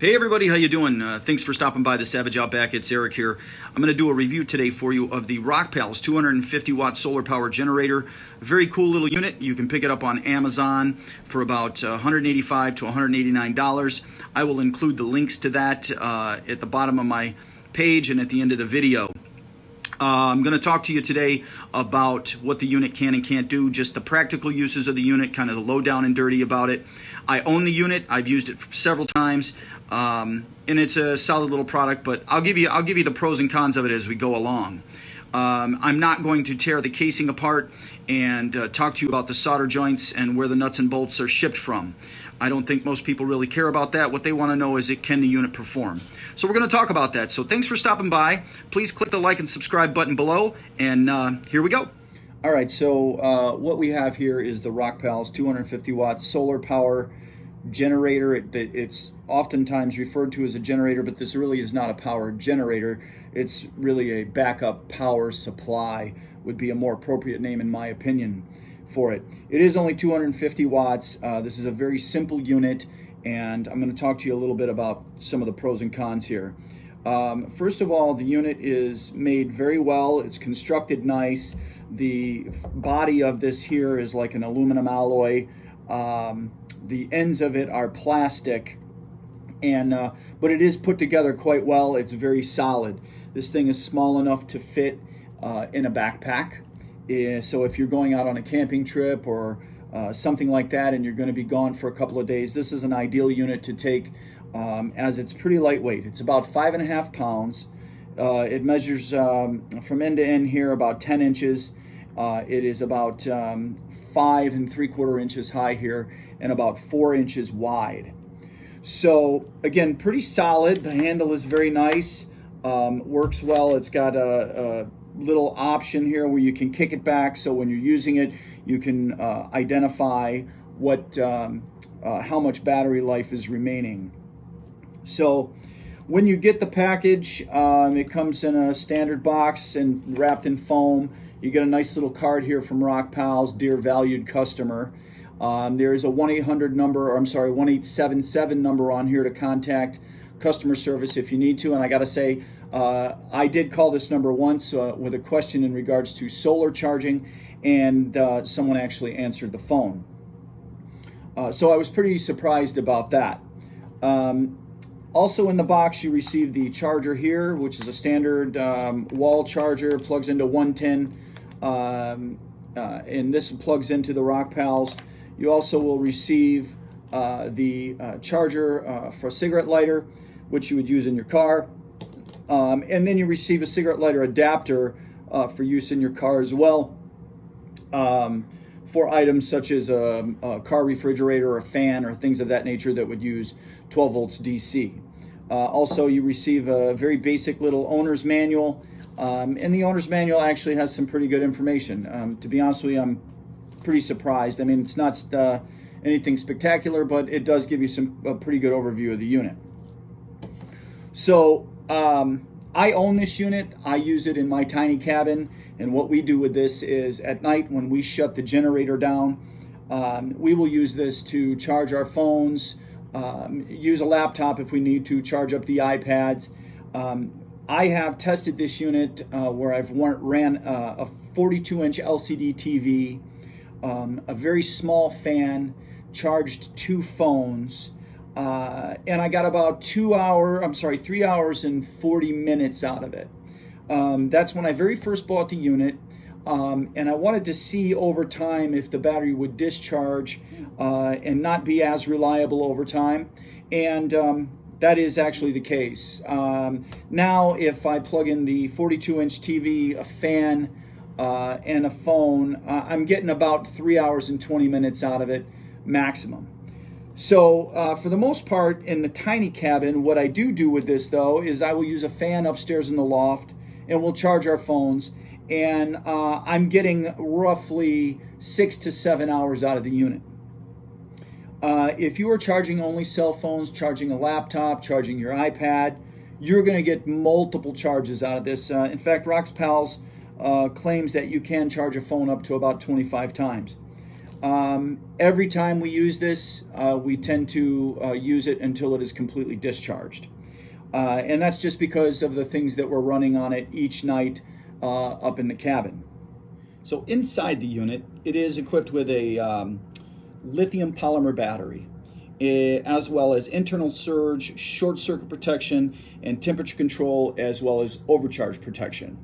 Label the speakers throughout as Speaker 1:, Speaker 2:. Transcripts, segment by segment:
Speaker 1: Hey everybody, how you doing? Thanks for stopping by the Savage Outback. It's Eric here. I'm going to do a review today for you of the Rockpals 250 watt solar power generator. A very cool little unit. You can pick it up on Amazon for about $185 to $189. I will include the links to that at the bottom of my page and at the end of the video. I'm going to talk to you today about what the unit can and can't do, just the practical uses of the unit, kind of the low down and dirty about it. I own the unit. I've used it several times, and it's a solid little product. But I'll give you the pros and cons of it as we go along. I'm not going to tear the casing apart and talk to you about the solder joints and where the nuts and bolts are shipped from. I don't think most people really care about that. What they want to know is, can the unit perform? So we're going to talk about that. So thanks for stopping by. Please click the like and subscribe button below, and here we go. All right, so what we have here is the Rockpals 250 watt solar power generator. It's oftentimes referred to as a generator, but this really is not a power generator. It's really a backup power supply, would be a more appropriate name in my opinion for it. It is only 250 watts. This is a very simple unit, and I'm going to talk to you a little bit about some of the pros and cons here. First of all, the unit is made very well. It's constructed nice. The body of this here is like an aluminum alloy. The ends of it are plastic, and but it is put together quite well. It's very solid. This thing is small enough to fit in a backpack. So if you're going out on a camping trip or something like that and you're going to be gone for a couple of days, this is an ideal unit to take, as it's pretty lightweight. It's about 5.5 pounds. It measures from end to end here about 10 inches. It is about 5 3/4 inches high here and about 4 inches wide. So again, pretty solid. The handle is very nice, works well. It's got a little option here where you can kick it back, so when you're using it you can identify what how much battery life is remaining. So when you get the package, it comes in a standard box and wrapped in foam. You get a nice little card here from Rockpals, dear valued customer. There is a 1877 number on here to contact customer service if you need to. And I gotta say, I did call this number once with a question in regards to solar charging, and someone actually answered the phone. So I was pretty surprised about that. Also in the box you receive the charger here, which is a standard wall charger, plugs into 110, and this plugs into the Rockpals. You also will receive the charger for a cigarette lighter, which you would use in your car. And then you receive a cigarette lighter adapter for use in your car as well, for items such as a car refrigerator or a fan or things of that nature that would use 12 volts DC. Also, you receive a very basic little owner's manual, and the owner's manual actually has some pretty good information. To be honest with you, I'm pretty surprised. I mean, it's not anything spectacular, but it does give you a pretty good overview of the unit. So I own this unit. I use it in my tiny cabin, and what we do with this is at night when we shut the generator down, we will use this to charge our phones, use a laptop if we need to, charge up the iPads. I have tested this unit where I've ran a 42-inch LCD TV, a very small fan, charged 2 phones, and I got about 3 hours and 40 minutes out of it. That's when I very first bought the unit, and I wanted to see over time if the battery would discharge and not be as reliable over time, and that is actually the case. Now if I plug in the 42-inch TV, a fan, and a phone, I'm getting about 3 hours and 20 minutes out of it maximum. So for the most part in the tiny cabin, what I do with this though is I will use a fan upstairs in the loft and we'll charge our phones, and I'm getting roughly 6 to 7 hours out of the unit. If you are charging only cell phones, charging a laptop, charging your iPad, you're going to get multiple charges out of this. In fact, Rockpals claims that you can charge a phone up to about 25 times. Every time we use this, we tend to use it until it is completely discharged. And that's just because of the things that we're running on it each night up in the cabin. So inside the unit, it is equipped with a lithium polymer battery, as well as internal surge, short circuit protection, and temperature control, as well as overcharge protection.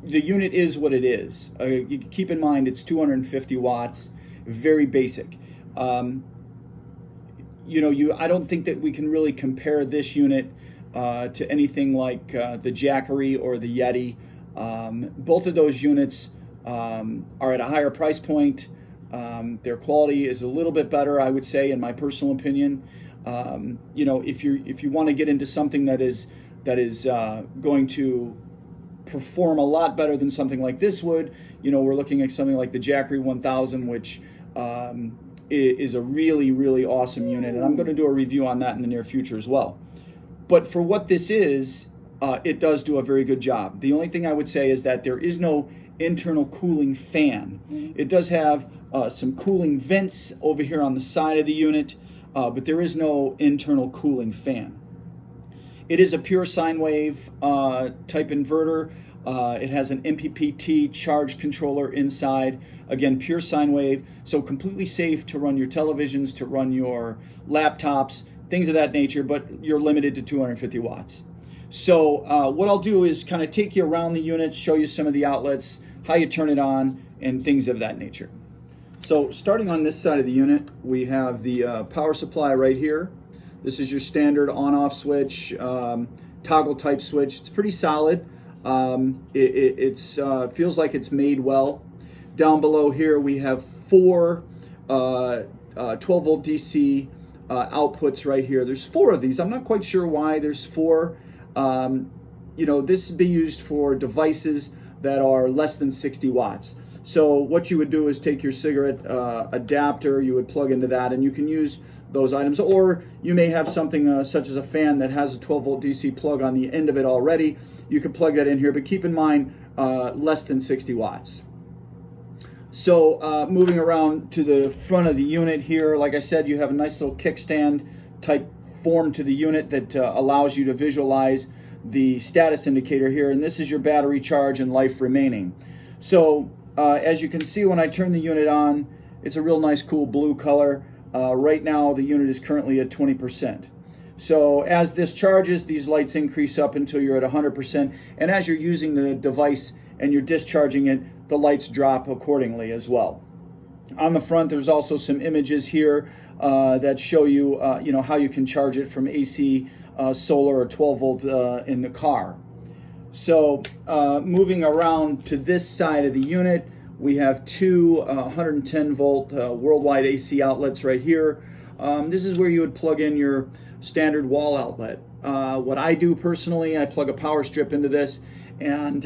Speaker 1: The unit is what it is. You keep in mind it's 250 watts, very basic. I don't think that we can really compare this unit to anything like the Jackery or the Yeti. Both of those units are at a higher price point. Their quality is a little bit better, I would say, in my personal opinion. If you want to get into something that is going to perform a lot better than something like this would, we're looking at something like the Jackery 1000, which is a really, really awesome unit, and I'm going to do a review on that in the near future as well. But for what this is, it does do a very good job. The only thing I would say is that there is no internal cooling fan. It does have some cooling vents over here on the side of the unit, but there is no internal cooling fan. It is a pure sine wave type inverter. It has an MPPT charge controller inside. Again, pure sine wave, so completely safe to run your televisions, to run your laptops, things of that nature, but you're limited to 250 watts. So what I'll do is kind of take you around the unit, show you some of the outlets, how you turn it on, and things of that nature. So starting on this side of the unit, we have the power supply right here. This is your standard on-off switch, toggle type switch. It's pretty solid. It feels like it's made well. Down below here we have four 12-volt DC outputs right here. There's four of these. I'm not quite sure why there's four. This would be used for devices that are less than 60 watts. So what you would do is take your cigarette adapter, you would plug into that, and you can use those items. Or you may have something such as a fan that has a 12-volt DC plug on the end of it already. You could plug that in here, but keep in mind less than 60 watts. So moving around to the front of the unit here, like I said, you have a nice little kickstand type form to the unit that allows you to visualize the status indicator here, and this is your battery charge and life remaining. So as you can see, when I turn the unit on, it's a real nice cool blue color. Right now the unit is currently at 20%. So as this charges, these lights increase up until you're at 100%, and as you're using the device and you're discharging it, the lights drop accordingly as well. On the front, there's also some images here that show you, how you can charge it from AC, solar, or 12-volt in the car. So moving around to this side of the unit, we have two 110-volt worldwide AC outlets right here. This is where you would plug in your standard wall outlet. What I do personally, I plug a power strip into this, and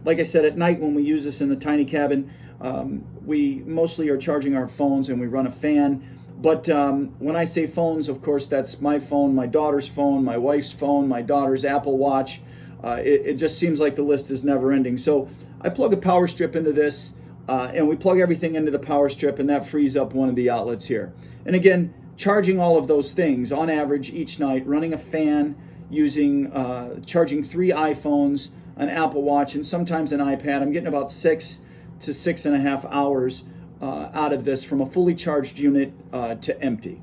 Speaker 1: like I said, at night when we use this in the tiny cabin, we mostly are charging our phones and we run a fan. But when I say phones, of course, that's my phone, my daughter's phone, my wife's phone, my daughter's Apple Watch. It just seems like the list is never ending. So I plug a power strip into this, and we plug everything into the power strip, and that frees up one of the outlets here. And again, charging all of those things on average each night, running a fan, charging 3 iPhones, an Apple Watch, and sometimes an iPad. I'm getting about 6 to 6.5 hours out of this from a fully charged unit to empty.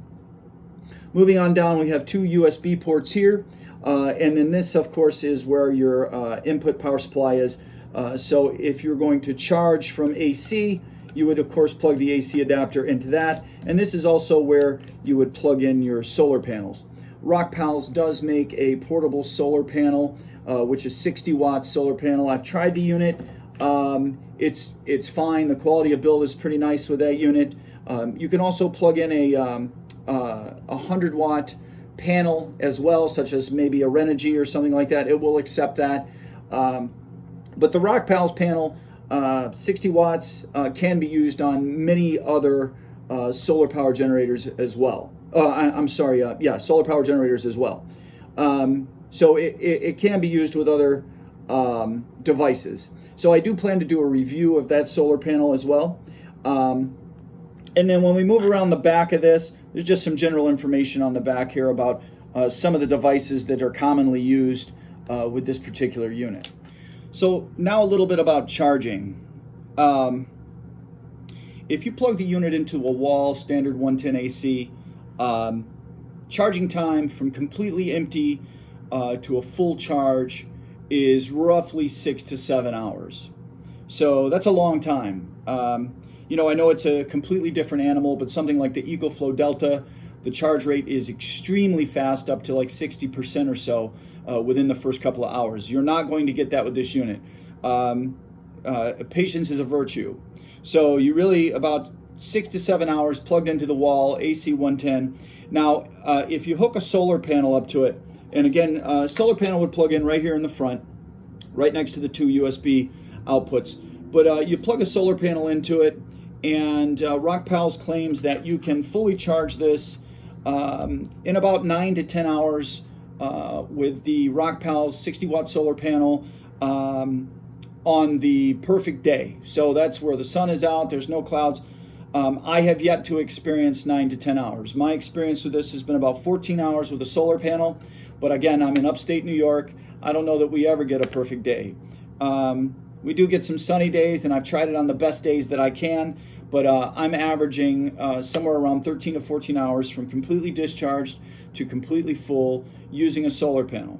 Speaker 1: Moving on down, we have 2 USB ports here, and then this, of course, is where your input power supply is. So if you're going to charge from AC, you would, of course, plug the AC adapter into that, and this is also where you would plug in your solar panels. Rockpals does make a portable solar panel, which is 60 watt solar panel. I've tried the unit. It's fine. The quality of build is pretty nice with that unit. You can also plug in a 100 watt panel as well, such as maybe a Renogy or something like that. It will accept that. But the Rockpals panel, 60 watts, can be used on many other solar power generators as well. Solar power generators as well. So it can be used with other devices. So I do plan to do a review of that solar panel as well. And then when we move around the back of this, there's just some general information on the back here about some of the devices that are commonly used with this particular unit. So now a little bit about charging. If you plug the unit into a wall, standard 110 AC, charging time from completely empty to a full charge is roughly 6 to 7 hours. So that's a long time. You know, I know it's a completely different animal, but something like the EcoFlow Delta, the charge rate is extremely fast, up to like 60% or so within the first couple of hours. You're not going to get that with this unit. Patience is a virtue. So you really, about 6 to 7 hours plugged into the wall, AC 110. Now, if you hook a solar panel up to it, and again, solar panel would plug in right here in the front, right next to the two USB outputs. But you plug a solar panel into it, and Rockpals claims that you can fully charge this in about 9 to 10 hours with the Rockpals 60-watt solar panel on the perfect day. So that's where the sun is out, there's no clouds. I have yet to experience 9 to 10 hours. My experience with this has been about 14 hours with a solar panel. But again, I'm in upstate New York. I don't know that we ever get a perfect day. We do get some sunny days, and I've tried it on the best days that I can, but I'm averaging somewhere around 13 to 14 hours from completely discharged to completely full using a solar panel.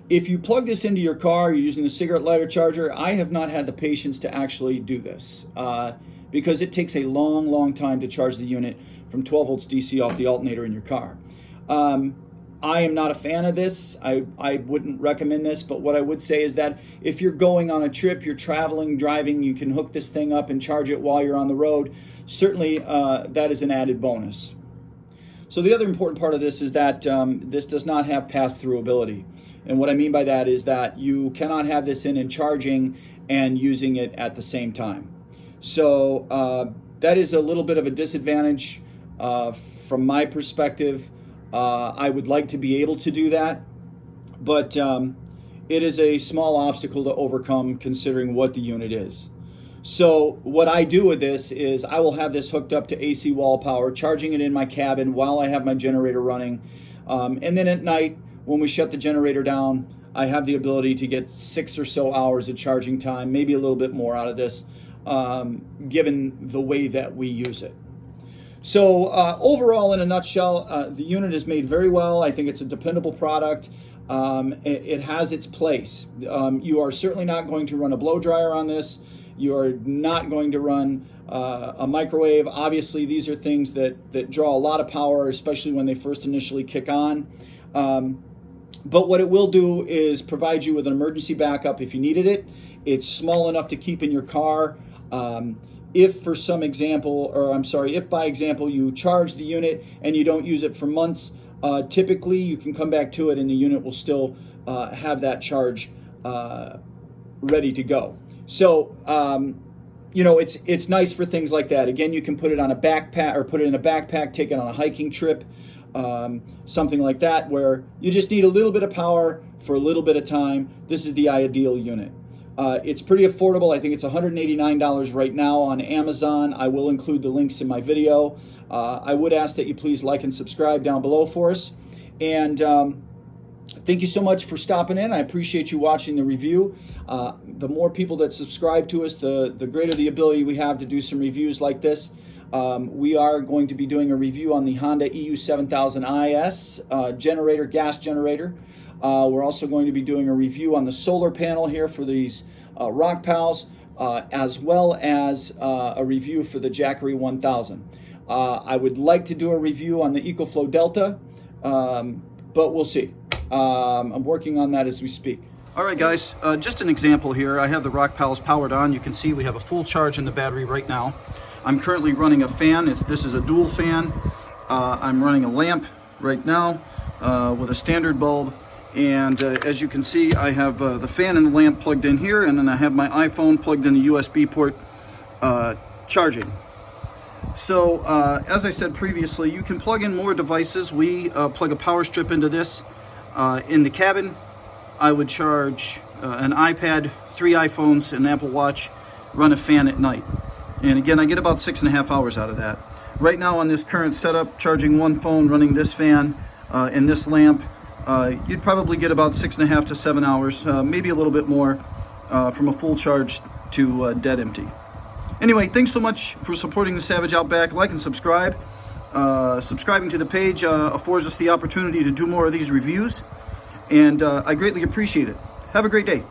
Speaker 1: If you plug this into your car, you're using a cigarette lighter charger, I have not had the patience to actually do this because it takes a long time to charge the unit from 12 volts DC off the alternator in your car. I am not a fan of this. I wouldn't recommend this, but what I would say is that if you're going on a trip, you're traveling, driving, you can hook this thing up and charge it while you're on the road. Certainly, that is an added bonus. So the other important part of this is that this does not have pass-through ability. And what I mean by that is that you cannot have this in and charging and using it at the same time. So that is a little bit of a disadvantage from my perspective. I would like to be able to do that, but it is a small obstacle to overcome considering what the unit is. So what I do with this is I will have this hooked up to AC wall power, charging it in my cabin while I have my generator running. And then at night, when we shut the generator down, I have the ability to get 6 or so hours of charging time, maybe a little bit more out of this, given the way that we use it. So overall, in a nutshell, the unit is made very well. I think it's a dependable product. It has its place. You are certainly not going to run a blow dryer on this. You are not going to run a microwave. Obviously, these are things that draw a lot of power, especially when they first initially kick on. But what it will do is provide you with an emergency backup if you needed it. It's small enough to keep in your car. If for some example, or I'm sorry, if by example you charge the unit and you don't use it for months, typically you can come back to it and the unit will still have that charge ready to go. So, you know, it's nice for things like that. Again, you can put it on a backpack or put it in a backpack, take it on a hiking trip, something like that, where you just need a little bit of power for a little bit of time. This is the ideal unit. It's pretty affordable. I think it's $189 right now on Amazon. I will include the links in my video. I would ask that you please like and subscribe down below for us. And thank you so much for stopping in. I appreciate you watching the review. The more people that subscribe to us, the greater the ability we have to do some reviews like this. We are going to be doing a review on the Honda EU7000IS generator, gas generator. We're also going to be doing a review on the solar panel here for these Rockpals, as well as a review for the Jackery 1000. I would like to do a review on the EcoFlow Delta, but we'll see. I'm working on that as we speak. All right, guys, just an example here. I have the Rockpals powered on. You can see we have a full charge in the battery right now. I'm currently running a fan. This is a dual fan. I'm running a lamp right now with a standard bulb. And as you can see, I have the fan and the lamp plugged in here, and then I have my iPhone plugged in the USB port charging. So as I said previously, you can plug in more devices. We plug a power strip into this in the cabin. I would charge an iPad, 3 iPhones, an Apple Watch, run a fan at night. And again, I get about 6.5 hours out of that. Right now on this current setup, charging one phone, running this fan and this lamp, you'd probably get about 6.5 to 7 hours, maybe a little bit more from a full charge to dead empty. Anyway, thanks so much for supporting the Savage Outback. Like and subscribe. Subscribing to the page affords us the opportunity to do more of these reviews, and I greatly appreciate it. Have a great day.